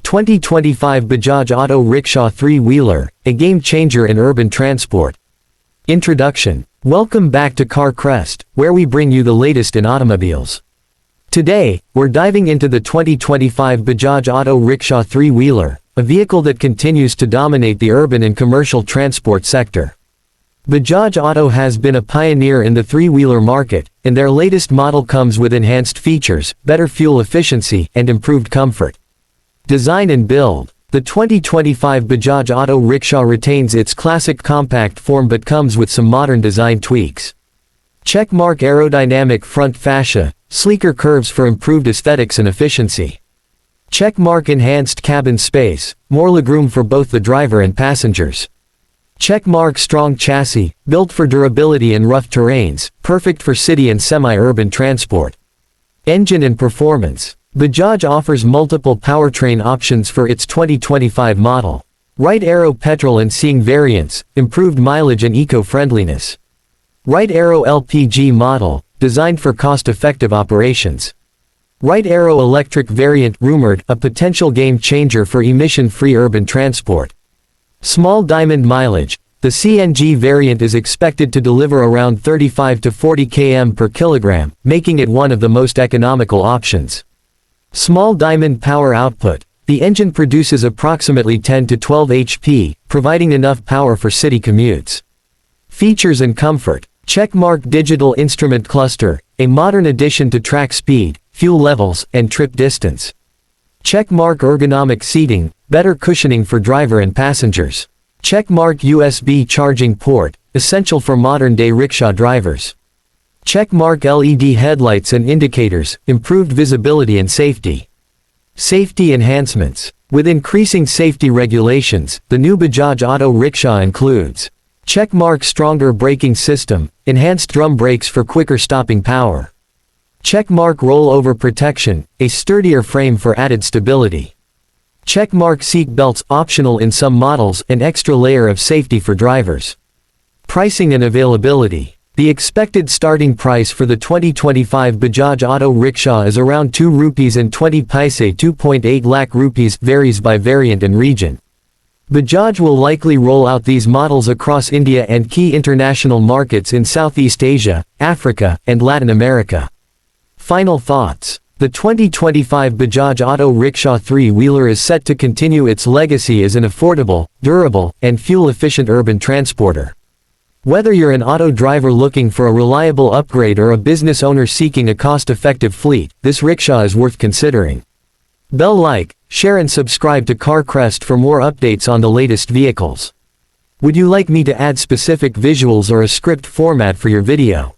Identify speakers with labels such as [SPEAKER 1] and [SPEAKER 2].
[SPEAKER 1] 2025 Bajaj Auto Rickshaw 3-wheeler, a game-changer in urban transport. Introduction. Welcome back to Car Crest, where we bring you the latest in automobiles. Today, we're diving into the 2025 Bajaj Auto Rickshaw 3-wheeler, a vehicle that continues to dominate the urban and commercial transport sector. Bajaj Auto has been a pioneer in the three-wheeler market, and their latest model comes with enhanced features, better fuel efficiency, and improved comfort. Design and build. The 2025 Bajaj Auto Rickshaw retains its classic compact form but comes with some modern design tweaks. Checkmark aerodynamic front fascia, sleeker curves for improved aesthetics and efficiency. Checkmark enhanced cabin space, more legroom for both the driver and passengers. Checkmark strong chassis, built for durability in rough terrains, perfect for city and semi-urban transport. Engine and performance. Bajaj offers multiple powertrain options for its 2025 model. Right Aero petrol and Seeing variants, improved mileage and eco-friendliness. Right Aero LPG model, designed for cost-effective operations. Right Aero electric variant, rumored, a potential game-changer for emission-free urban transport. Small diamond mileage. The CNG variant is expected to deliver around 35 to 40 km per kilogram, making it one of the most economical options. Small diamond power output. The engine produces approximately 10 to 12 HP, providing enough power for city commutes. Features and comfort. Checkmark digital instrument cluster, a modern addition to track speed, fuel levels, and trip distance. Checkmark ergonomic seating, better cushioning for driver and passengers. Checkmark USB charging port, essential for modern-day rickshaw drivers. Checkmark LED headlights and indicators, improved visibility and safety. Safety enhancements. With increasing safety regulations, the new Bajaj Auto Rickshaw includes checkmark stronger braking system, enhanced drum brakes for quicker stopping power. Checkmark rollover protection, a sturdier frame for added stability. Checkmark seat belts, optional in some models, an extra layer of safety for drivers. Pricing and availability. The expected starting price for the 2025 Bajaj Auto Rickshaw is around 2 rupees and 20 paise. 2.8 lakh rupees, varies by variant and region. Bajaj will likely roll out these models across India and key international markets in Southeast Asia, Africa, and Latin America. Final thoughts. The 2025 Bajaj Auto Rickshaw 3-wheeler is set to continue its legacy as an affordable, durable, and fuel-efficient urban transporter. Whether you're an auto driver looking for a reliable upgrade or a business owner seeking a cost-effective fleet, this rickshaw is worth considering. Like, share and subscribe to Car Crest for more updates on the latest vehicles. Would you like me to add specific visuals or a script format for your video?